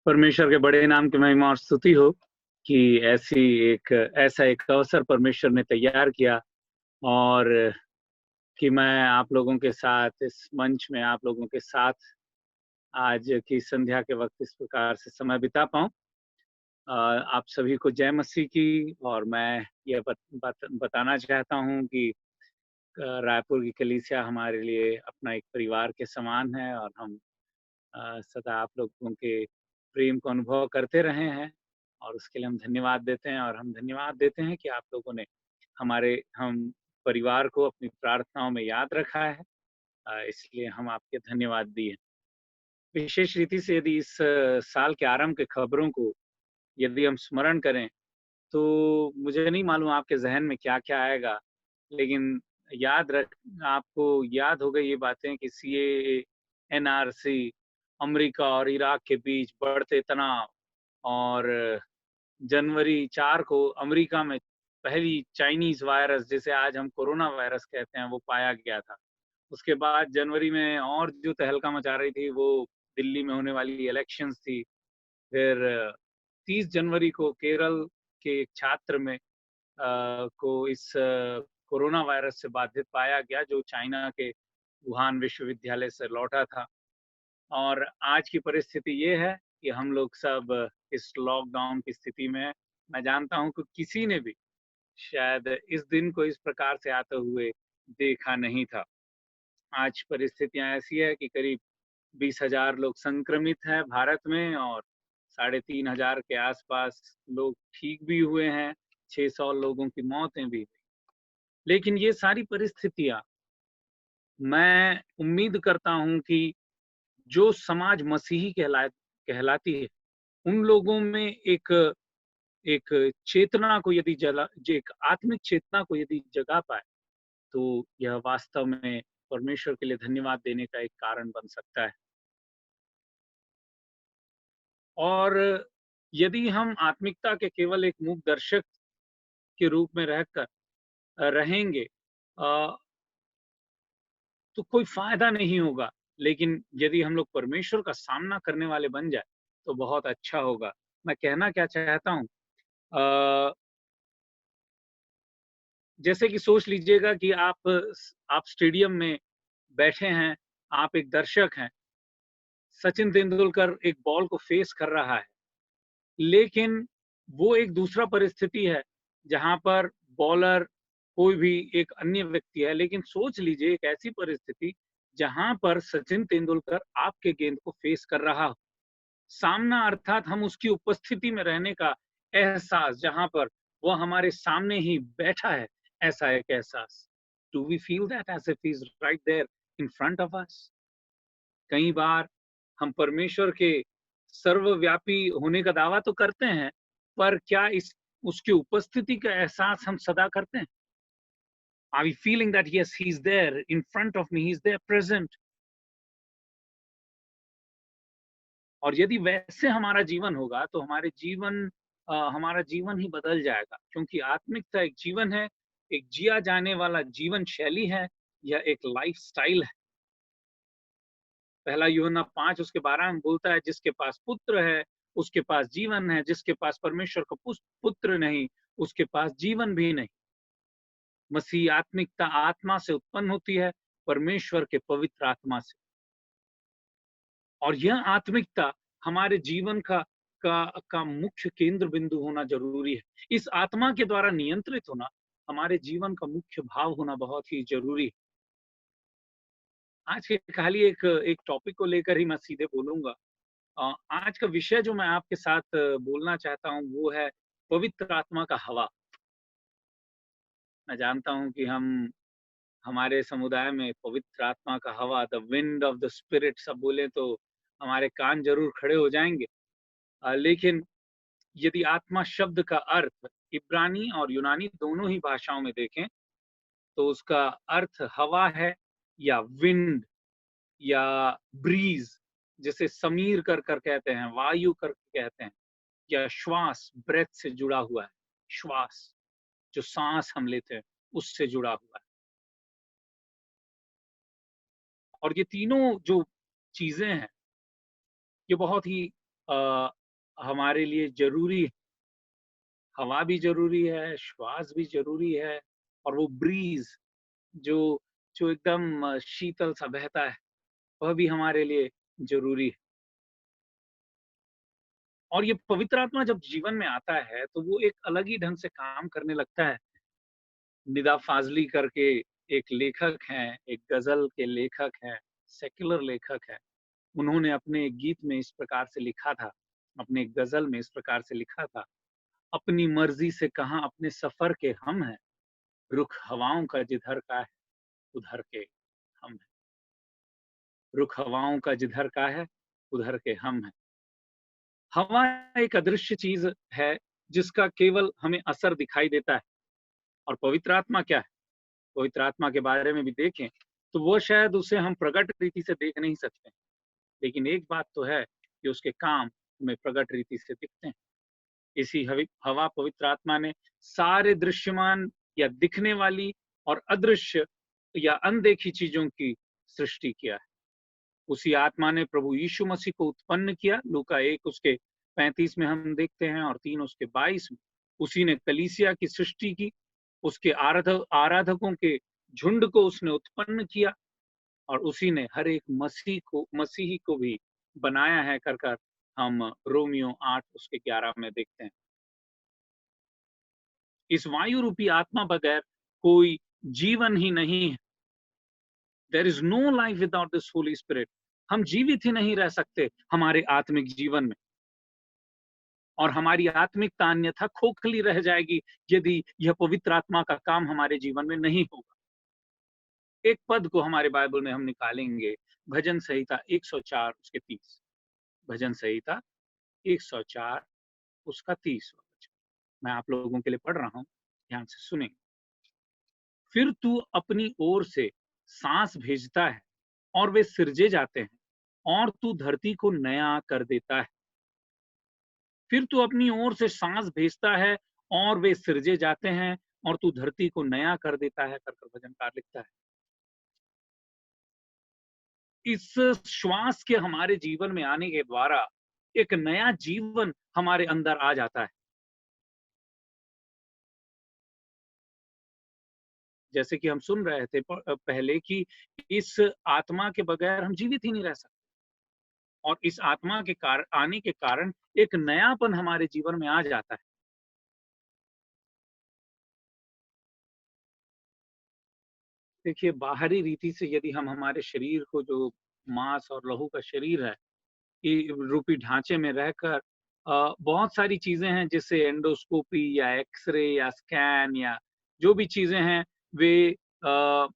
परमेश्वर के बड़े नाम की महिमा और स्तुति हो कि ऐसा एक अवसर परमेश्वर ने तैयार किया, और कि मैं आप लोगों के साथ इस मंच में आप लोगों के साथ आज की संध्या के वक्त इस प्रकार से समय बिता पाऊं। आप सभी को जय मसीह की। और मैं ये बताना चाहता हूं कि रायपुर की कलीसिया हमारे लिए अपना एक परिवार के समान है, और हम सदा आप लोगों के प्रेम को अनुभव करते रहे हैं, और उसके लिए हम धन्यवाद देते हैं। और हम धन्यवाद देते हैं कि आप लोगों ने हम परिवार को अपनी प्रार्थनाओं में याद रखा है, इसलिए हम आपके धन्यवाद दिए। विशेष रीति से यदि इस साल के आरंभ के खबरों को यदि हम स्मरण करें, तो मुझे नहीं मालूम आपके जहन में क्या क्या आएगा, लेकिन आपको याद होगा ये बातें कि सीएए, एनआरसी, अमेरिका और इराक के बीच बढ़ते तनाव, और जनवरी 4 को अमेरिका में पहली चाइनीज वायरस, जिसे आज हम कोरोना वायरस कहते हैं, वो पाया गया था। उसके बाद जनवरी में और जो तहलका मचा रही थी वो दिल्ली में होने वाली इलेक्शंस थी। फिर 30 जनवरी को केरल के एक छात्र को इस कोरोना वायरस से बाधित पाया गया, जो चाइना के वुहान विश्वविद्यालय से लौटा था। और आज की परिस्थिति ये है कि हम लोग सब इस लॉकडाउन की स्थिति में हैं। मैं जानता हूं कि किसी ने भी शायद इस दिन को इस प्रकार से आते हुए देखा नहीं था। आज परिस्थितियां ऐसी है कि करीब 20,000 लोग संक्रमित हैं भारत में, और 3,500 के आसपास लोग ठीक भी हुए हैं। 600 लोगों की मौतें भी हुई। लेकिन ये सारी परिस्थितियां, मैं उम्मीद करता हूं कि जो समाज मसीही कहलाती है, उन लोगों में एक एक चेतना को यदि एक आत्मिक चेतना को यदि जगा पाए, तो यह वास्तव में परमेश्वर के लिए धन्यवाद देने का एक कारण बन सकता है। और यदि हम आत्मिकता के केवल एक मूक दर्शक के रूप में रहकर रहेंगे, तो कोई फायदा नहीं होगा। लेकिन यदि हम लोग परमेश्वर का सामना करने वाले बन जाए, तो बहुत अच्छा होगा। मैं कहना क्या चाहता हूँ, जैसे कि सोच लीजिएगा कि आप स्टेडियम में बैठे हैं, आप एक दर्शक हैं। सचिन तेंदुलकर एक बॉल को फेस कर रहा है, लेकिन वो एक दूसरा परिस्थिति है जहां पर बॉलर कोई भी एक अन्य व्यक्ति है। लेकिन सोच लीजिए एक ऐसी परिस्थिति जहां पर सचिन तेंदुलकर आपके गेंद को फेस कर रहा हो। सामना अर्थात हम उसकी उपस्थिति में रहने का एहसास, जहां पर वो हमारे सामने ही बैठा है, ऐसा एक एहसास। Do we feel that as if he is right there in front of us? कई बार हम परमेश्वर के सर्वव्यापी होने का दावा तो करते हैं, पर क्या इस उसकी उपस्थिति का एहसास हम सदा करते हैं? Are we feeling that yes, he's there in front of me, he's there present? और यदि वैसे हमारा जीवन होगा, तो हमारा जीवन ही बदल जाएगा, क्योंकि आत्मिकता एक जीवन है, एक जिया जाने वाला जीवन शैली है, यह एक लाइफस्टाइल है। पहला यूहन्ना 5 उसके 12 में बोलता है, जिसके पास पुत्र है उसके पास जीवन है, जिसके पास परमेश्वर का पुत्र नहीं उसके पास जीवन भी नहीं। मसीह आत्मिकता आत्मा से उत्पन्न होती है, परमेश्वर के पवित्र आत्मा से। और यह आत्मिकता हमारे जीवन का मुख्य केंद्र बिंदु होना जरूरी है। इस आत्मा के द्वारा नियंत्रित होना हमारे जीवन का मुख्य भाव होना बहुत ही जरूरी है। आज के खाली एक टॉपिक को लेकर ही मैं सीधे बोलूंगा। आज का विषय जो मैं आपके साथ बोलना चाहता हूँ, वो है पवित्र आत्मा का हवा। मैं जानता हूँ कि हमारे समुदाय में पवित्र आत्मा का हवा, the wind of the spirit सब बोले तो हमारे कान जरूर खड़े हो जाएंगे। लेकिन यदि आत्मा शब्द का अर्थ इब्रानी और यूनानी दोनों ही भाषाओं में देखें, तो उसका अर्थ हवा है, या विंड, या ब्रीज, जिसे समीर कर कर कहते हैं, वायु कर कहते हैं, या श्वास, ब्रेथ से जुड़ा हुआ है। श्वास, जो सांस हम लेते हैं, उससे जुड़ा हुआ है। और ये तीनों जो चीजें हैं, ये बहुत ही अ, हमारे लिए ज़रूरी है। हवा भी ज़रूरी है, श्वास भी ज़रूरी है और वो ब्रीज़ जो जो एकदम शीतल सा बहता है, वह भी हमारे लिए ज़रूरी है। और ये पवित्र आत्मा जब जीवन में आता है, तो वो एक अलग ही ढंग से काम करने लगता है। निदा फ़ाज़ली करके एक लेखक हैं, एक ग़ज़ल के लेखक हैं, सेक्युलर लेखक हैं। उन्होंने अपने गीत में इस प्रकार से लिखा था, अपने ग़ज़ल में इस प्रकार से लिखा था, अपनी मर्ज़ी से कहाँ अपने सफ़र के हम हैं, रुख हवाओं का जिधर का है, उधर के हम हैं। रुख हवाओं का जिधर का है, उधर के हम हैं। हवा एक अदृश्य चीज़ है, जिसका केवल हमें असर दिखाई देता है और पवित्र आत्मा क्या है? पवित्र आत्मा के बारे में भी देखें, तो वो शायद उसे हम प्रकट रीति से देख नहीं सकते। लेकिन एक बात तो है कि उसके काम हमें प्रकट रीति से दिखते हैं। इसी हवा पवित्र आत्मा ने सारे दृश्यमान या दिखने वाली और अदृश्य या अनदेखी चीज़ों की सृष्टि किया है। उसी आत्मा ने प्रभु यीशु मसीह को उत्पन्न किया, लूका 1 उसके 35 में हम देखते हैं और 3 उसके 22 में। उसी ने कलीसिया की सृष्टि की, उसके आराधकों के झुंड को उसने उत्पन्न किया और उसी ने हर एक मसीही को भी बनाया है कर हम रोमियो 8 उसके 11 में देखते हैं। इस वायु रूपी आत्मा बगैर कोई जीवन ही नहीं है। There is no life without this holy spirit. हम जीवित ही नहीं रह सकते हमारे आत्मिक जीवन में और हमारी आत्मिकता अन्यथा खोखली रह जाएगी यदि यह पवित्र आत्मा का काम हमारे जीवन में नहीं होगा। एक पद को हमारे बाइबल में हम निकालेंगे, भजन संहिता 104 उसके 30। भजन संहिता 104 उसका 30 वचन मैं आप लोगों के लिए पढ़ रहा हूँ, ध्यान से सुनें। फिर तू अपनी ओर से सांस भेजता है और वे सिरजे जाते हैं और तू धरती को नया कर देता है। फिर तू अपनी ओर से सांस भेजता है और वे सिरजे जाते हैं और तू धरती को नया कर देता है कर भजनकार लिखता है। इस श्वास के हमारे जीवन में आने के द्वारा एक नया जीवन हमारे अंदर आ जाता है। जैसे कि हम सुन रहे थे पहले कि इस आत्मा के बगैर हम जीवित ही नहीं रह सकते और इस आत्मा के आने के कारण एक नयापन हमारे जीवन में आ जाता है। देखिए, बाहरी रीति से यदि हम हमारे शरीर को जो मांस और लहू का शरीर है, ई रूपी ढांचे में रहकर बहुत सारी चीज़ें हैं जैसे एंडोस्कोपी या एक्स-रे या स्कैन या जो भी चीज़ें हैं वे अ,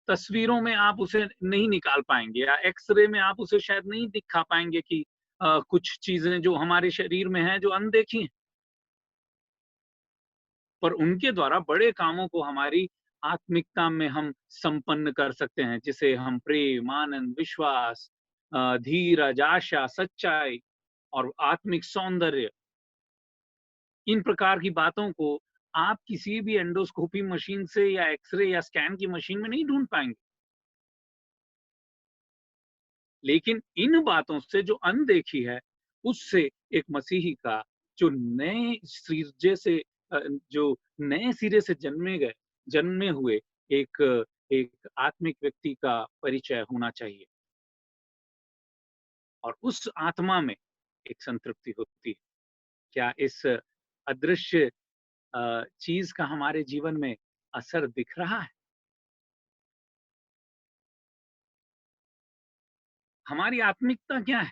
तस्वीरों में आप उसे नहीं निकाल पाएँगे या एक्स-रे में आप उसे शायद नहीं दिखा पाएँगे कि कुछ चीज़ें जो हमारे शरीर में हैं जो अनदेखी हैं। पर उनके द्वारा बड़े कामों को हमारी आत्मिकता में हम संपन्न कर सकते हैं, जिसे हम प्रेम, आनंद, विश्वास, धीरज, आशा, सच्चाई और आत्मिक सौंदर्य, इन प्रकार की बातों को आप किसी भी एंडोस्कोपी मशीन से या एक्स-रे या स्कैन की मशीन में नहीं ढूँढ पाएँगे। लेकिन इन बातों से जो अनदेखी है, उससे एक मसीही का जो नए सिरजे से जो नए सिरे से जन्मे हुए एक एक आत्मिक व्यक्ति का परिचय होना चाहिए और उस आत्मा में एक संतृप्ति होती है। क्या इस अदृश्य चीज़ का हमारे जीवन में असर दिख रहा है? हमारी आत्मिकता क्या है?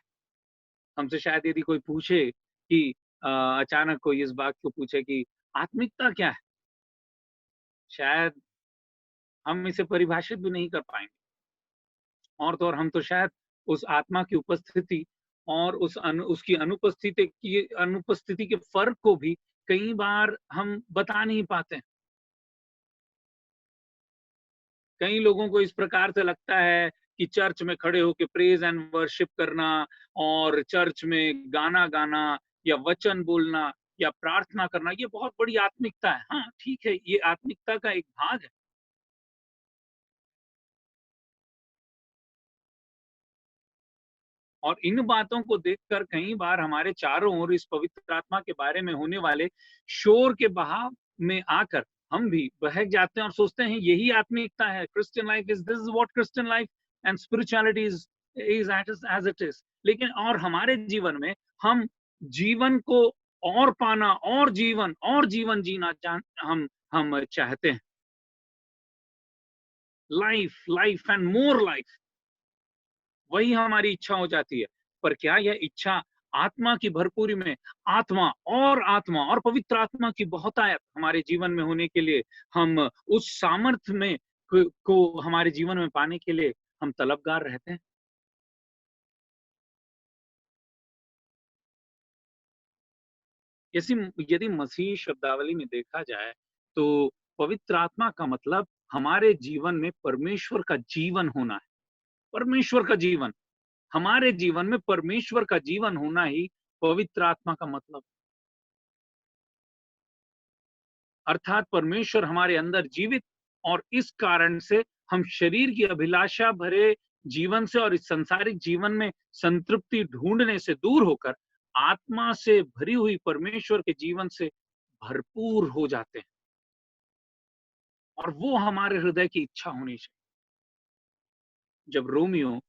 हमसे शायद यदि कोई पूछे कि अचानक कोई इस बात को पूछे कि आत्मिकता क्या है? शायद हम इसे परिभाषित भी नहीं कर पाएँगे और तो और हम तो शायद उस आत्मा की उपस्थिति और उसकी अनुपस्थिति के फ़र्क को भी कई बार हम बता नहीं पाते हैं। कई लोगों को इस प्रकार से लगता है कि चर्च में खड़े होके प्रेज़ एंड वर्शिप करना और चर्च में गाना गाना या वचन बोलना या प्रार्थना करना, ये बहुत बड़ी आत्मिकता है। हाँ, ठीक है, ये आत्मिकता का एक भाग है। और इन बातों को देखकर कई बार हमारे चारों ओर इस पवित्र आत्मा के बारे में होने वाले शोर के बहाव में आकर हम भी बहक जाते हैं और सोचते हैं यही आत्मिकता है, Christian life is this, what Christian life and spirituality is as it is. लेकिन और हमारे जीवन में हम जीवन को और पाना और जीवन जीना हम चाहते हैं। Life life and more life, वही हमारी इच्छा हो जाती है। पर क्या यह इच्छा आत्मा की भरपूरी में आत्मा और पवित्र आत्मा की बहुतायत हमारे जीवन में होने के लिए, हम उस सामर्थ्य में को हमारे जीवन में पाने के लिए हम तलबगार रहते हैं? यदि मसीह शब्दावली में देखा जाए तो पवित्र आत्मा का मतलब हमारे जीवन में परमेश्वर का जीवन होना है। परमेश्वर का जीवन, हमारे जीवन में परमेश्वर का जीवन होना ही पवित्र आत्मा का मतलब। अर्थात परमेश्वर हमारे अंदर जीवित, और इस कारण से हम शरीर की अभिलाषा भरे जीवन से और इस संसारिक जीवन में संतृप्ति ढूंढने से दूर होकर आत्मा से भरी हुई परमेश्वर के जीवन से भरपूर हो जाते हैं। और वो हमारे हृदय की इच्छा होनी चाहिए। जब रोमियो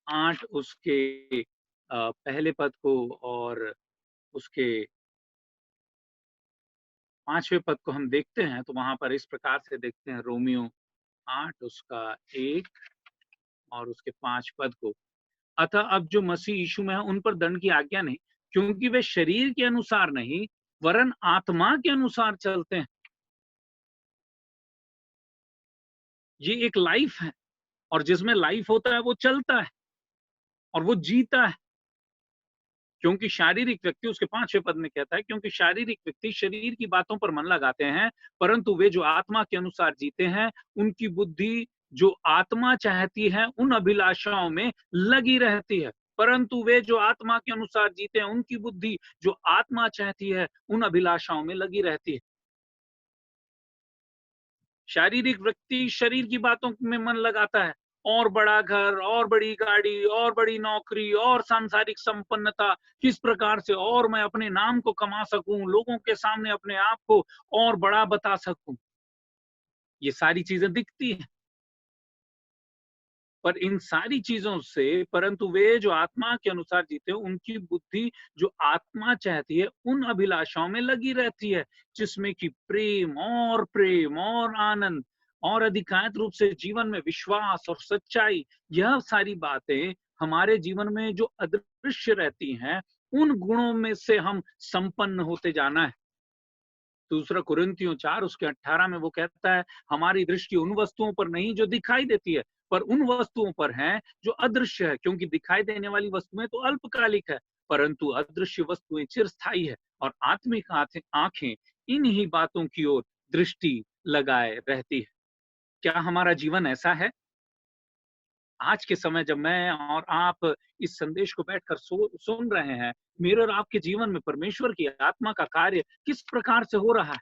8 उसके पहले पद को और उसके 5वें पद को हम देखते हैं तो वहां पर इस प्रकार से देखते हैं, रोमियो 8 उसका 1 और उसके 5 पद को। अतः अब जो मसीह यीशु में है उन पर दंड की आज्ञा नहीं, क्योंकि वे शरीर के अनुसार नहीं वरन आत्मा के अनुसार चलते हैं। ये एक लाइफ है, और जिसमें लाइफ होता है वो चलता है और वो जीता है। क्योंकि शारीरिक व्यक्ति, उसके 5वें पद में कहता है, क्योंकि शारीरिक व्यक्ति शरीर की बातों पर मन लगाते हैं, परंतु वे जो आत्मा के अनुसार जीते हैं उनकी बुद्धि जो आत्मा चाहती है उन अभिलाषाओं में लगी रहती है। परंतु वे जो आत्मा के अनुसार जीते हैं उनकी बुद्धि जो आत्मा चाहती है उन अभिलाषाओं में लगी रहती है। शारीरिक व्यक्ति शरीर की बातों में मन लगाता है, और बड़ा घर और बड़ी गाड़ी और बड़ी नौकरी और सांसारिक संपन्नता, किस प्रकार से और मैं अपने नाम को कमा सकूं, लोगों के सामने अपने आप को और बड़ा बता सकूं, ये सारी चीजें दिखती हैं। पर इन सारी चीजों से, परंतु वे जो आत्मा के अनुसार जीते हैं उनकी बुद्धि जो आत्मा चाहती है उन अभिलाषाओं में लगी रहती है, जिसमें कि प्रेम और आनंद और अधिकांश रूप से जीवन में विश्वास और सच्चाई, यह सारी बातें हमारे जीवन में जो अदृश्य रहती हैं उन गुणों में से हम संपन्न होते जाना है। दूसरा कुरिन्थियों 4 उसके 18 में वो कहता है, हमारी दृष्टि उन वस्तुओं पर नहीं जो दिखाई देती है, पर उन वस्तुओं पर है जो अदृश्य है, क्योंकि दिखाई देने वाली वस्तुएं तो अल्पकालिक है, परंतु अदृश्य वस्तुएं चिरस्थायी है। और आत्मिक आंखें इन्हीं बातों की ओर दृष्टि लगाए रहती है। क्या हमारा जीवन ऐसा है? आज के समय जब मैं और आप इस संदेश को बैठकर सुन रहे हैं, मेरे और आपके जीवन में परमेश्वर की आत्मा का कार्य किस प्रकार से हो रहा है?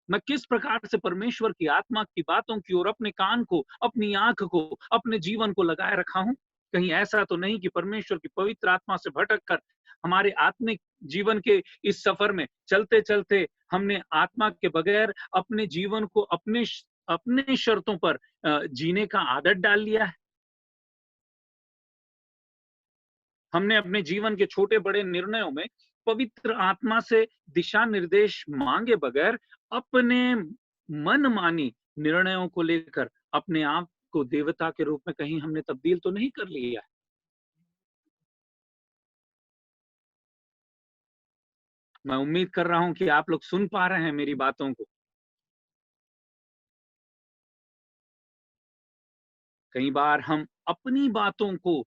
मैं किस प्रकार से परमेश्वर की आत्मा की बातों की ओर अपने कान को, अपनी आंख को, अपने जीवन को लगाए रखा हूं? कहीं ऐसा तो नहीं कि परमेश्वर की पवित्र आत्मा से भटक कर हमारे आत्मिक जीवन के इस सफर में चलते चलते हमने आत्मा के बगैर अपने जीवन को अपने शर्तों पर जीने का आदत डाल लिया है? हमने अपने जीवन के छोटे बड़े निर्णयों में पवित्र आत्मा से दिशा निर्देश मांगे बगैर अपने मनमानी निर्णयों को लेकर अपने आप को देवता के रूप में कहीं हमने तब्दील तो नहीं कर लिया है? मैं उम्मीद कर रहा हूं कि आप लोग सुन पा रहे हैं मेरी बातों को। कई बार हम अपनी बातों को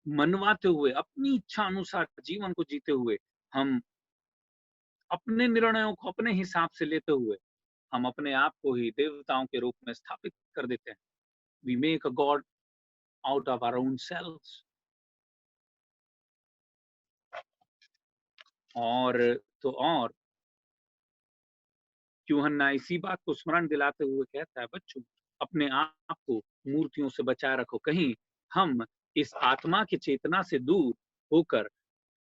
मनवाते हुए, अपनी इच्छा अनुसार जीवन को जीते हुए, हम अपने निर्णयों को अपने हिसाब से लेते हुए, हम अपने आप को ही देवताओं के रूप में स्थापित कर देते हैं। We make a God out of our own selves. और तो और यूहन्ना इसी बात को स्मरण दिलाते हुए कहता है, बच्चों अपने आप को मूर्तियों से बचाए रखो, कहीं हम इस आत्मा की चेतना से दूर होकर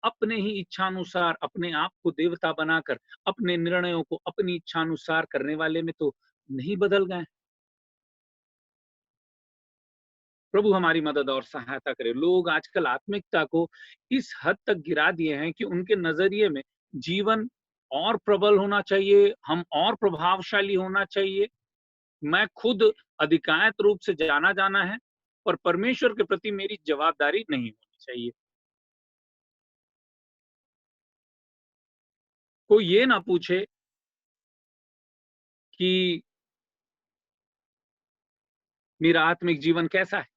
अपने ही इच्छानुसार अपने आप को देवता बनाकर अपने निर्णयों को अपनी इच्छानुसार करने वाले में तो नहीं बदल गए। प्रभु हमारी मदद और सहायता करे। लोग आजकल आत्मिकता को इस हद तक गिरा दिए हैं कि उनके नजरिए में जीवन और प्रबल होना चाहिए, हम और प्रभावशाली होना चाहिए, मैं खुद अधिकांश रूप से जाना जाना है, और परमेश्वर के प्रति मेरी जवाबदारी नहीं होनी चाहिए। कोई ये ना पूछे कि मेरा आत्मिक जीवन कैसा है।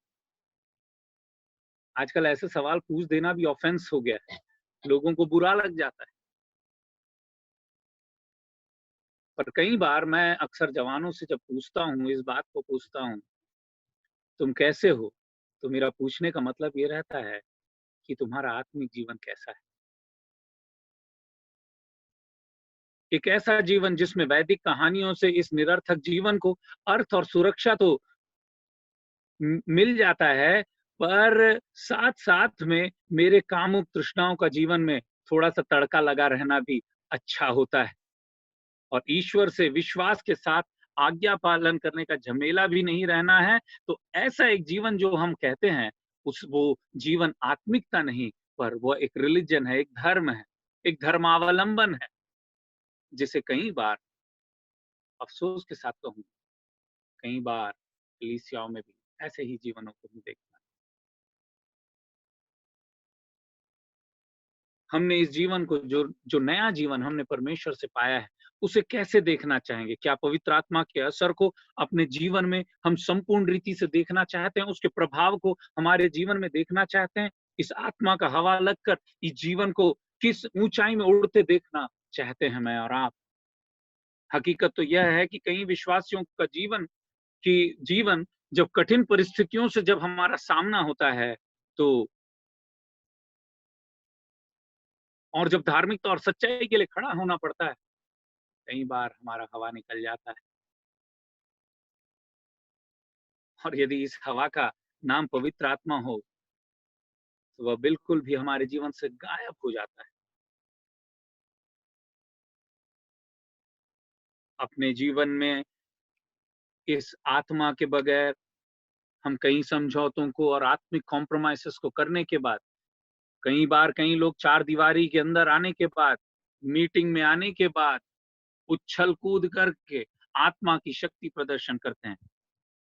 आजकल ऐसे सवाल पूछ देना भी ऑफेंस हो गया है, लोगों को बुरा लग जाता है। पर कई बार मैं अक्सर जवानों से जब पूछता हूँ, इस बात को पूछता हूँ, तुम कैसे हो? तो मेरा पूछने का मतलब ये रहता है कि तुम्हारा आत्मिक जीवन कैसा है? एक ऐसा जीवन जिसमें वैदिक कहानियों से इस निरर्थक जीवन को अर्थ और सुरक्षा तो मिल जाता है, पर साथ-साथ में मेरे कामुक तृष्णाओं का जीवन में थोड़ा-सा तड़का लगा रहना भी अच्छा होता है। और ईश्वर से विश्वास के साथ आज्ञा पालन करने का झमेला भी नहीं रहना है, तो ऐसा एक जीवन जो हम कहते हैं, उस वो जीवन आत्मिकता नहीं, पर वो एक रिलिजन है, एक धर्म है, एक धर्मावलंबन है, जिसे कई बार अफ़सोस के साथ कहूँ, कई बार कलीसियाओं में भी ऐसे ही जीवनों को हम देखते हैं। हमने इस जीवन को जो जो नया जीवन हमने परमेश्वर से पाया है, उसे कैसे देखना चाहेंगे? क्या पवित्र आत्मा के असर को अपने जीवन में हम संपूर्ण रीति से देखना चाहते हैं? उसके प्रभाव को हमारे जीवन में देखना चाहते हैं? इस आत्मा का हवा लगकर इस जीवन को किस ऊँचाई में उड़ते देखना चाहते हैं मैं और आप? हकीकत तो यह है कि कई विश्वासियों का जीवन जब कठिन परिस्थितियों से जब हमारा सामना होता है, तो और जब धार्मिकता और सच्चाई के लिए खड़ा होना पड़ता है, कई बार हमारा हवा निकल जाता है, और यदि इस हवा का नाम पवित्र आत्मा हो, तो वह बिल्कुल भी हमारे जीवन से गायब हो जाता है। अपने जीवन में इस आत्मा के बगैर हम कई समझौतों को और आत्मिक कॉम्प्रोमाइज़ेज़ को करने के बाद, कई बार कई लोग चार दीवारी के अंदर आने के बाद, मीटिंग में आने के बाद, उछल-कूद करके आत्मा की शक्ति प्रदर्शन करते हैं।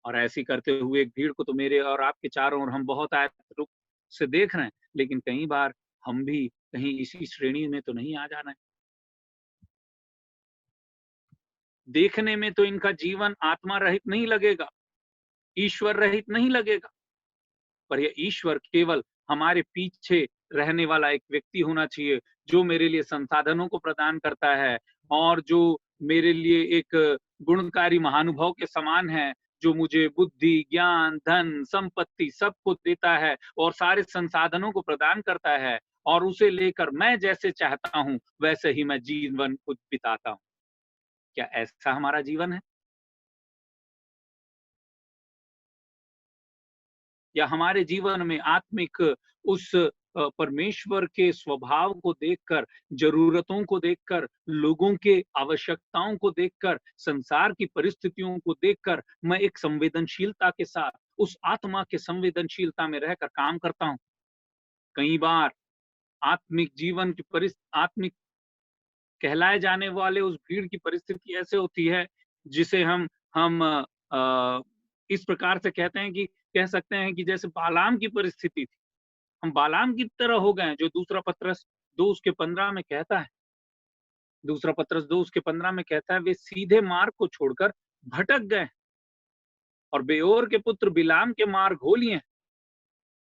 और ऐसे करते हुए एक भीड़ को तो मेरे और आपके चारों ओर हम बहुत आयत रूप से देख रहे हैं, लेकिन कई बार हम भी कहीं इसी श्रेणी में तो नहीं आ जाना है। देखने में तो इनका जीवन आत्मा रहित नहीं लगेगा, ईश्वर रहित नहीं लगेगा, पर यह ईश्वर केवल हमारे पीछे रहने वाला एक व्यक्ति होना चाहिए, जो मेरे लिए संसाधनों को प्रदान करता है और जो मेरे लिए एक गुणकारी महानुभाव के समान है, जो मुझे बुद्धि, ज्ञान, धन, संपत्ति सब कुछ देता है और सारे संसाधनों को प्रदान करता है, और उसे लेकर मैं जैसे चाहता हूँ, वैसे ही मैं जीवन को बिताता हूँ। क्या ऐसा हमारा जीवन है? या हमारे जीवन में आत्मिक उस परमेश्वर के स्वभाव को देखकर, ज़रूरतों को देखकर, लोगों के आवश्यकताओं को देखकर, संसार की परिस्थितियों को देखकर मैं एक संवेदनशीलता के साथ, उस आत्मा के संवेदनशीलता में रहकर काम करता हूँ। कई बार आत्मिक जीवन की आत्मिक कहलाए जाने वाले उस भीड़ की परिस्थिति ऐसे होती है, जिसे हम इस प्रकार से कहते हैं कि कह सकते हैं कि जैसे बालाम की परिस्थिति थी। हम बालाम की तरह हो गए हैं, जो दूसरा पत्रस 2 उसके 15 में कहता है। दूसरा पत्रस 2 उसके 15 में कहता है, वे सीधे मार्ग को छोड़कर भटक गए और बेओर के पुत्र बिलाम के मार्ग हो लिए,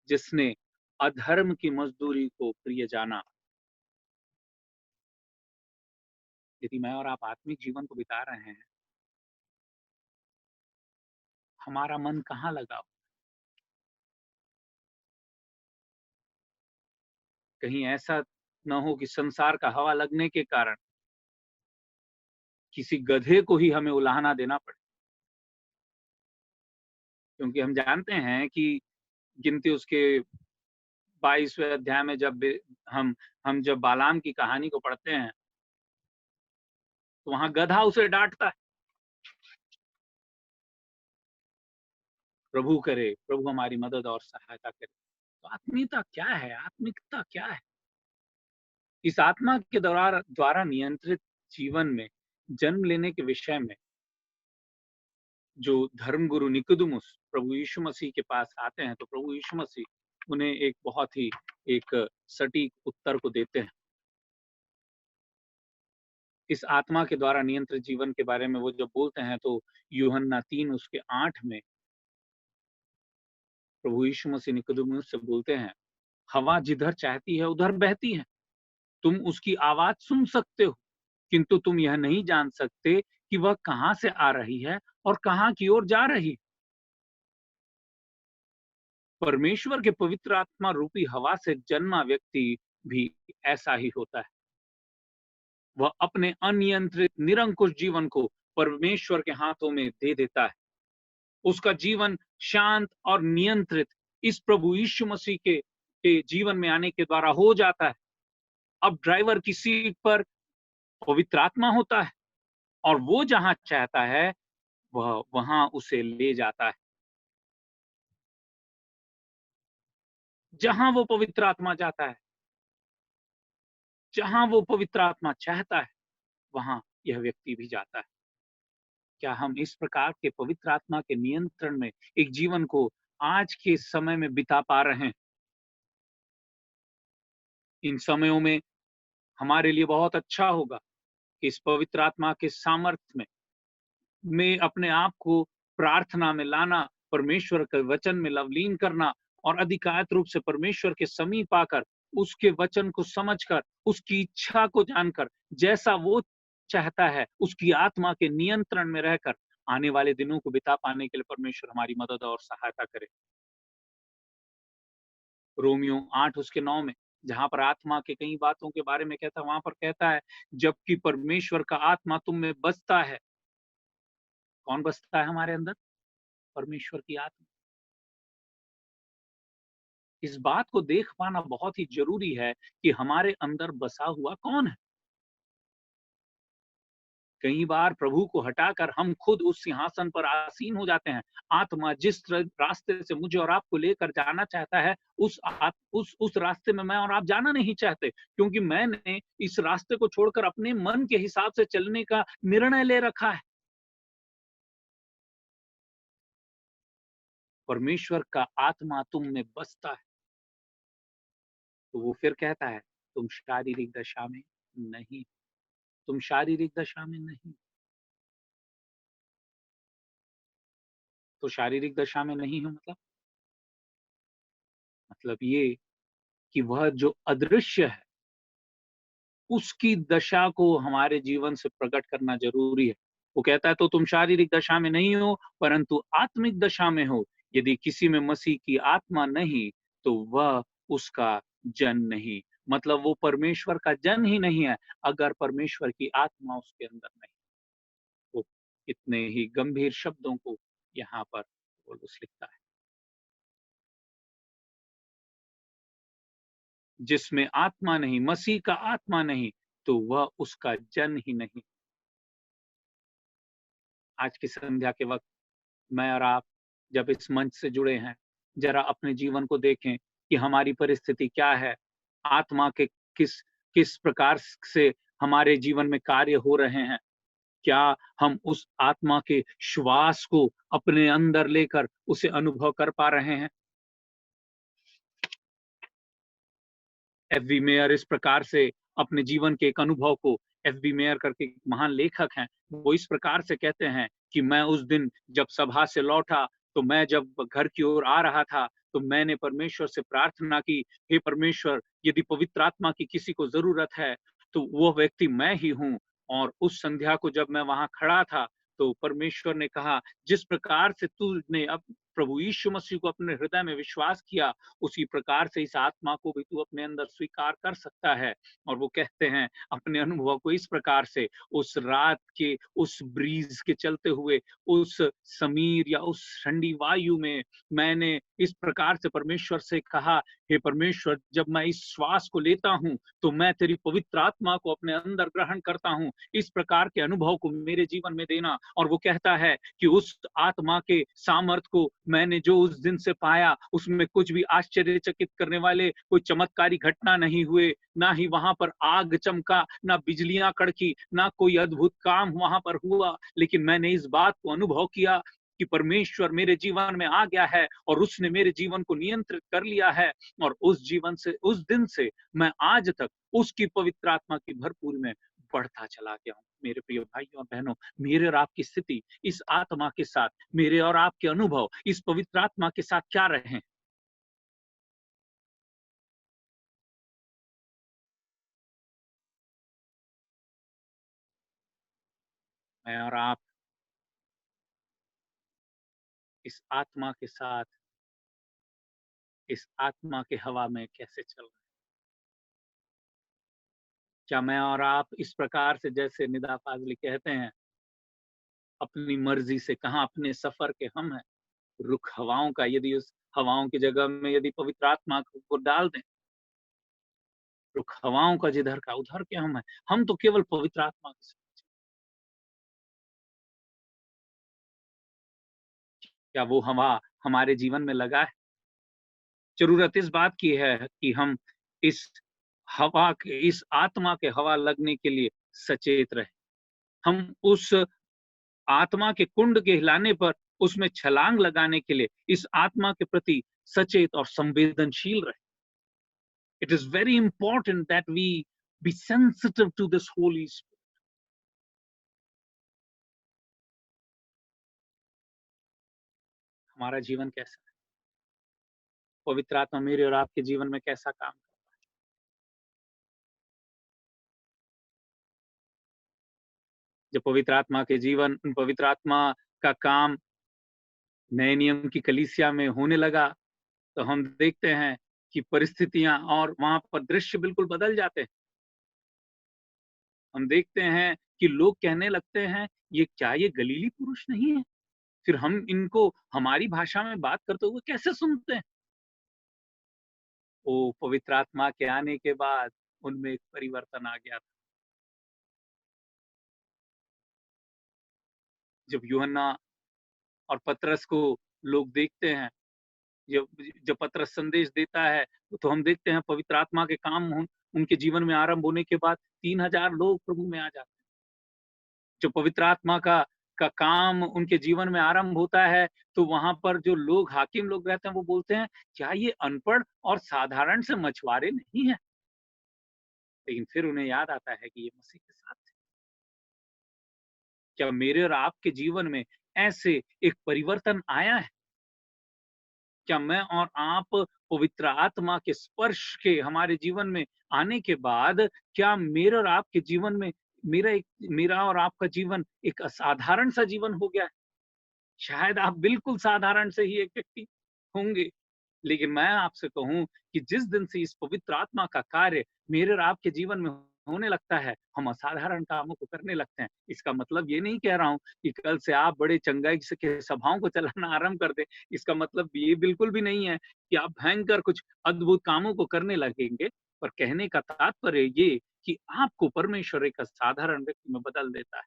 जिसने अधर्म की मजदूरी को प्रिय जाना। यदि मैं और आप आत्मिक जीवन को बिता रहे हैं, हमारा मन कहाँ लगा? कहीं ऐसा न हो कि संसार का हवा लगने के कारण किसी गधे को ही हमें उलाहना देना पड़े। क्योंकि हम जानते हैं कि गिनती उसके 22वें अध्याय में जब हम जब बालाम की कहानी को पढ़ते हैं तो वहां गधा उसे डांटता है। प्रभु करे, प्रभु हमारी मदद और सहायता करे। तो आत्मीयता क्या है, आत्मिकता क्या है? इस आत्मा के द्वारा नियंत्रित जीवन में जन्म लेने के विषय में जो धर्मगुरु निकोदेमुस प्रभु यीशु मसीह के पास आते हैं, तो प्रभु यीशु मसीह उन्हें एक बहुत ही एक सटीक उत्तर को देते हैं। इस आत्मा के द्वारा नियंत्रित जीवन के बारे में वो जब बोलते हैं तो यूहन्ना 3 उसके 8 में प्रभु यीशु मसीह निकोदेमुस से बोलते हैं, हवा जिधर चाहती है उधर बहती है, तुम उसकी आवाज सुन सकते हो, किंतु तुम यह नहीं जान सकते कि वह कहां से आ रही है और कहां की ओर जा रही है। परमेश्वर के पवित्र आत्मा रूपी हवा से जन्मा व्यक्ति भी ऐसा ही होता है। वह अपने अनियंत्रित निरंकुश जीवन को परमेश्वर के हाथों में दे देता है। उसका जीवन शांत और नियंत्रित इस प्रभु यीशु मसीह के जीवन में आने के द्वारा हो जाता है। अब ड्राइवर की सीट पर पवित्र आत्मा होता है और वो जहां चाहता है वह वहां उसे ले जाता है। जहां वो पवित्र आत्मा जाता है, जहां वो पवित्र आत्मा चाहता है, वहां यह व्यक्ति भी जाता है। क्या हम इस प्रकार के पवित्र आत्मा के नियंत्रण में एक जीवन को आज के समय में बिता पा रहे हैं? इन समयों में हमारे लिए बहुत अच्छा होगा कि इस पवित्र आत्मा के सामर्थ्य में अपने आप को प्रार्थना में लाना, परमेश्वर के वचन में लवलीन करना और अधिकारित रूप से परमेश्वर के समीप आकर उसके वचन को समझकर, उसकी इच्छा को जानकर, जैसा वो चाहता है उसकी आत्मा के नियंत्रण में रहकर आने वाले दिनों को बिता पाने के लिए परमेश्वर हमारी मदद और सहायता करे। रोमियो 8 उसके 9 में जहां पर आत्मा के कई बातों के बारे में कहता है, वहां पर कहता है जबकि परमेश्वर का आत्मा तुम में बसता है। कौन बसता है हमारे अंदर? परमेश्वर की आत्मा। इस बात को देख पाना बहुत ही जरूरी है कि हमारे अंदर बसा हुआ कौन है। कई बार प्रभु को हटाकर हम खुद उस सिंहासन पर आसीन हो जाते हैं। आत्मा जिस रास्ते से मुझे और आपको लेकर जाना चाहता है, उस रास्ते में मैं और आप जाना नहीं चाहते, क्योंकि मैंने इस रास्ते को छोड़कर अपने मन के हिसाब से चलने का निर्णय ले रखा है। परमेश्वर का आत्मा तुम में बसता है, तो वो फिर कहता है तुम शारीरिक दशा में नहीं, तुम शारीरिक दशा में नहीं। तो शारीरिक दशा में नहीं हो मतलब ये कि वह जो अदृश्य है उसकी दशा को हमारे जीवन से प्रकट करना जरूरी है। वो कहता है तो तुम शारीरिक दशा में नहीं हो परंतु आत्मिक दशा में हो। यदि किसी में मसीह की आत्मा नहीं तो वह उसका जन नहीं, मतलब वो परमेश्वर का जन ही नहीं है अगर परमेश्वर की आत्मा उसके अंदर नहीं। वो इतने ही गंभीर शब्दों को यहाँ पर पौलुस लिखता है। जिसमें आत्मा नहीं, मसीह का आत्मा नहीं, तो वह उसका जन ही नहीं। आज की संध्या के वक्त मैं और आप जब इस मंच से जुड़े हैं, जरा अपने जीवन को देखें कि हमारी परिस्थिति क्या है। आत्मा के किस किस प्रकार से हमारे जीवन में कार्य हो रहे हैं। क्या हम उस आत्मा के श्वास को अपने अंदर लेकर उसे अनुभव कर पा रहे हैं? एफ.वी. मेयर इस प्रकार से अपने जीवन के एक अनुभव को, एफ.वी. मेयर करके एक महान लेखक हैं, वो इस प्रकार से कहते हैं कि मैं उस दिन जब सभा से लौटा तो मैं जब घर की ओर आ रहा था तो मैंने परमेश्वर से प्रार्थना की, हे परमेश्वर यदि पवित्र आत्मा की किसी को जरूरत है तो वो व्यक्ति मैं ही हूँ। और उस संध्या को जब मैं वहां खड़ा था तो परमेश्वर ने कहा जिस प्रकार से तूने अब प्रभु यीशु मसीह को अपने हृदय में विश्वास किया, उसी प्रकार से इस आत्मा को भी तू अपने अंदर स्वीकार कर सकता है। और वो कहते हैं अपने अनुभव को इस प्रकार से, उस रात के उस ब्रीज के चलते हुए, उस समीर या उस ठंडी वायु में मैंने इस प्रकार से परमेश्वर से कहा, हे परमेश्वर, जब मैं इस श्वास को लेता हूं तो मैं तेरी पवित्र आत्मा को अपने अंदर ग्रहण करता हूं। इस प्रकार के अनुभव को मेरे जीवन में देना। और वो कहता है कि उस आत्मा के सामर्थ को मैंने जो उस दिन से पाया, उसमें कुछ भी आश्चर्यचकित करने वाले कोई चमत्कारी घटना नहीं हुए, ना ही वहां पर आग चमका, ना बिजलियां कड़की, ना कोई अद्भुत काम वहां पर हुआ, लेकिन मैंने इस बात को अनुभव किया कि परमेश्वर मेरे जीवन में आ गया है और उसने मेरे जीवन को नियंत्रित कर लिया है। और उस दिन से मैं आज तक उसकी पवित्र आत्मा की भरपूरी में बढ़ता चला गया हूं। मेरे प्रिय भाइयों और बहनों, मेरे और आपकी स्थिति इस आत्मा के साथ, मेरे और आपके अनुभव इस पवित्र आत्मा के साथ क्या रहे हैं? मैं और आप इस आत्मा के साथ, इस आत्मा के हवा में कैसे चल रहे हैं? क्या मैं और आप इस प्रकार से, जैसे निदा फाजली कहते हैं, अपनी मर्जी से कहाँ अपने सफर के हम हैं, रुख हवाओं का, यदि उस हवाओं की जगह में यदि पवित्र आत्मा को डाल दें, रुख हवाओं का जिधर का उधर के हम हैं। हम तो केवल पवित्र आत्मा के साथ। क्या वो हवा हमारे जीवन में लगा है? जरूरत इस बात की है कि हम इस इस आत्मा के हवा लगने के लिए सचेत रहे। हम उस आत्मा के कुंड के हिलाने पर उसमें छलांग लगाने के लिए इस आत्मा के प्रति सचेत और संवेदनशील रहे। It is very important that we be sensitive to this holy spirit. हमारा जीवन कैसा है? पवित्र आत्मा मेरे और आपके जीवन में कैसा काम कर? जब पवित्र आत्मा का काम नए नियम की कलीसिया में होने लगा, तो हम देखते हैं कि परिस्थितियां और वहां पर दृश्य बिल्कुल बदल जाते हैं। हम देखते हैं कि लोग कहने लगते हैं, ये क्या ये गलीली पुरुष नहीं है? फिर हम इनको हमारी भाषा में बात करते हुए कैसे सुनते हैं? ओ, पवित्र आत्मा के आने के बाद उनमें एक परिवर्तन आ गया था। जब यूहन्ना और पतरस को लोग देखते हैं, जब जब पतरस संदेश देता है, तो हम देखते हैं पवित्र आत्मा के काम उनके जीवन में आरंभ होने के बाद 3000 लोग प्रभु में आ जाते हैं। जो पवित्र आत्मा का काम उनके जीवन में आरंभ होता है, तो वहां पर जो लोग हाकिम लोग रहते हैं, वो बोलते हैं, क्या ये अनपढ़ और साधारण से मछुआरे नहीं है? लेकिन फिर उन्हें याद आता है कि ये मसीह के साथ थे। क्या मेरे और आपके जीवन में ऐसे एक परिवर्तन आया है? क्या मैं और आप पवित्र आत्मा के स्पर्श के हमारे जीवन में आने के बाद, क्या मेरे और आपके जीवन में मेरा और आपका जीवन एक असाधारण सा जीवन हो गया है? शायद आप बिल्कुल साधारण से ही एक व्यक्ति होंगे, लेकिन मैं आपसे कहूं कि जिस दिन से इस पवित्र आत्मा का कार्य मेरे और आपके जीवन में होने लगता है, हम असाधारण कामों को करने लगते हैं। इसका मतलब ये नहीं कह रहा हूं कि कल से आप बड़े चंगाई से के सभाओं को चलाना आरंभ कर दें। इसका मतलब ये बिल्कुल भी नहीं है कि आप भयंकर कुछ अद्भुत कामों को करने लगेंगे। पर कहने का तात्पर्य ये कि आपको परमेश्वर एक असाधारण व्यक्ति में बदल देता है।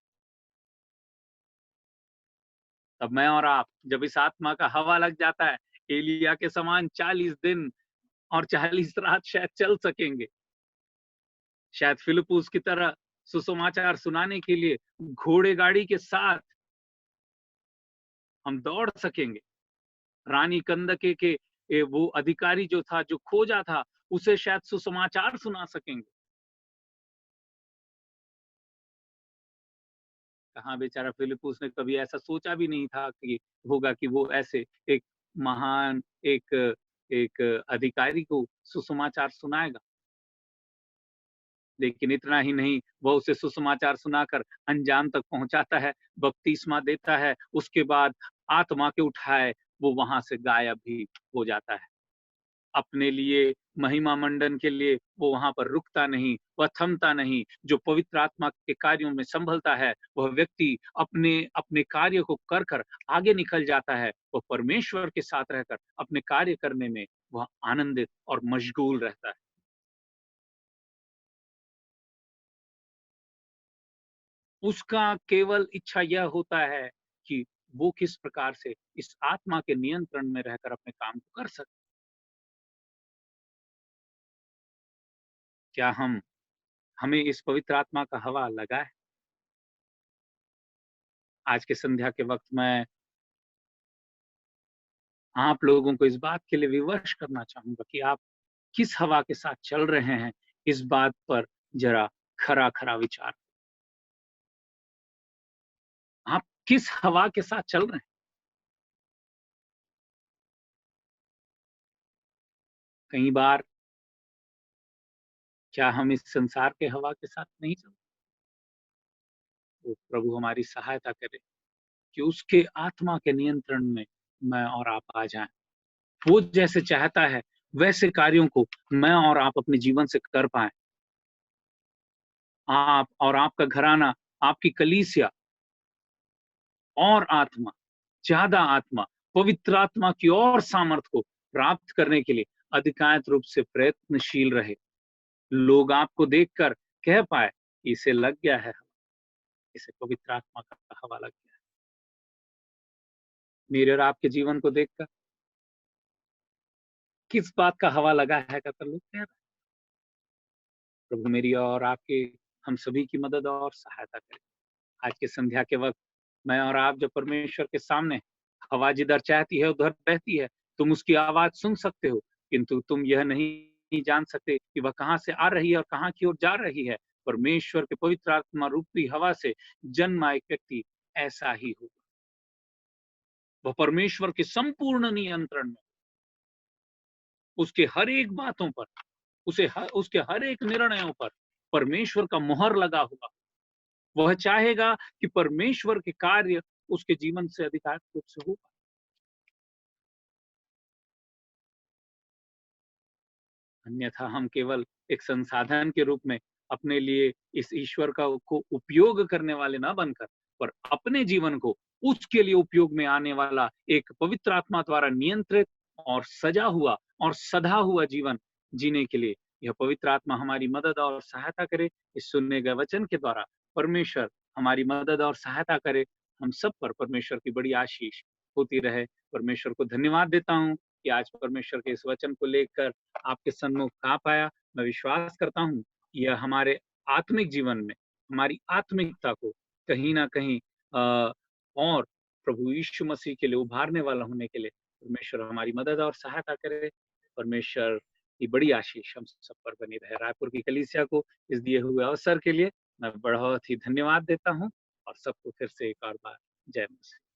तब मैं और आप जब इस आत्मा का हवा लग जाता है, एलिया के समान 40 दिन और 40 रात शायद चल सकेंगे। शायद फिलिप्पुस की तरह सुसमाचार सुनाने के लिए घोड़े गाड़ी के साथ हम दौड़ सकेंगे। रानी कंदके के वो अधिकारी जो था, जो खोजा था, उसे शायद सुसमाचार सुना सकेंगे। कहाँ बेचारा फिलिप्पुस ने कभी ऐसा सोचा भी नहीं था कि होगा कि वो ऐसे एक महान एक एक अधिकारी को सुसमाचार सुनाएगा। लेकिन इतना ही नहीं, वह उसे सुसमाचार सुनाकर अंजाम तक पहुंचाता है, बपतिस्मा देता है, उसके बाद आत्मा के उठाए वो वहां से गायब भी हो जाता है। अपने लिए महिमा मंडन के लिए वो वहां पर रुकता नहीं, वह थमता नहीं। जो पवित्र आत्मा के कार्यों में संभलता है, वह व्यक्ति अपने अपने कार्य को कर कर आगे निकल जाता है। वह परमेश्वर के साथ रहकर अपने कार्य करने में वह आनंदित और मशगूल रहता है। उसका केवल इच्छा यह होता है कि वो किस प्रकार से इस आत्मा के नियंत्रण में रहकर अपने काम को कर सके। क्या हमें इस पवित्र आत्मा का हवा लगा है? आज के संध्या के वक्त मैं आप लोगों को इस बात के लिए विवश करना चाहूंगा कि आप किस हवा के साथ चल रहे हैं, इस बात पर जरा खरा-खरा विचार। आप किस हवा के साथ चल रहे हैं? कई बार क्या हम इस संसार के हवा के साथ नहीं चलते? तो प्रभु हमारी सहायता करे कि उसके आत्मा के नियंत्रण में मैं और आप आ जाएँ। वो जैसे चाहता है, वैसे कार्यों को मैं और आप अपने जीवन से कर पाएँ। आप और आपका घराना, आपकी कलीसिया और आत्मा, ज़्यादा आत्मा, पवित्र आत्मा की और सामर्थ को प्राप्त करने के लिए अधिकांश रूप से प्रयत्नशील रहे। लोग आपको देखकर कह पाए, इसे लग गया है, इसे पवित्र आत्मा का हवा लग गया है। मेरे और आपके जीवन को देखकर किस बात का हवा लगा है कहकर लोग कह रहे हैं। प्रभु मेरी और आपकी हम सभी की मदद और सहायता करें। आज के संध्या के वक़्त मैं और आप जब परमेश्वर के सामने, हवा जिधर चाहती है उधर बहती है, तुम उसकी आवाज़ सुन सकते हो, किंतु तुम यह नहीं जान सकते कि वह कहाँ से आ रही है और कहाँ की ओर जा रही है। परमेश्वर के पवित्र आत्मा रूपी हवा से जन्मा एक व्यक्ति ऐसा ही होगा। वह परमेश्वर के संपूर्ण नियंत्रण में, उसके हर एक बातों पर, उसके हर एक निर्णयों पर परमेश्वर का मुहर लगा होगा। वह चाहेगा कि परमेश्वर के कार्य उसके जीवन से अधिकांश रूप से हो। अन्यथा हम केवल एक संसाधन के रूप में अपने लिए इस ईश्वर का को उपयोग करने वाले ना बनकर, पर अपने जीवन को उसके लिए उपयोग में आने वाला एक पवित्र आत्मा द्वारा नियंत्रित और सजा हुआ और सधा हुआ जीवन जीने के लिए यह पवित्र आत्मा हमारी मदद और सहायता करे। इस सुनने गए वचन के द्वारा परमेश्वर हमारी मदद और सहायता करे। हम सब पर परमेश्वर की बड़ी आशीष होती रहे। परमेश्वर को धन्यवाद देता हूँ कि आज परमेश्वर के इस वचन को लेकर आपके सन्मुख आ पाया। मैं विश्वास करता हूँ कि यह हमारे आत्मिक जीवन में, हमारी आत्मिकता को कहीं न कहीं और प्रभु यीशु मसीह के लिए उभारने वाला होने के लिए परमेश्वर हमारी मदद और सहायता करे। परमेश्वर की बड़ी आशीष हम सब पर बनी रहे। रायपुर की कलीसिया को इस दिए हुए अवसर के लिए मैं बहुत ही धन्यवाद देता हूँ और सबको फिर से एक और बार जय मसीह।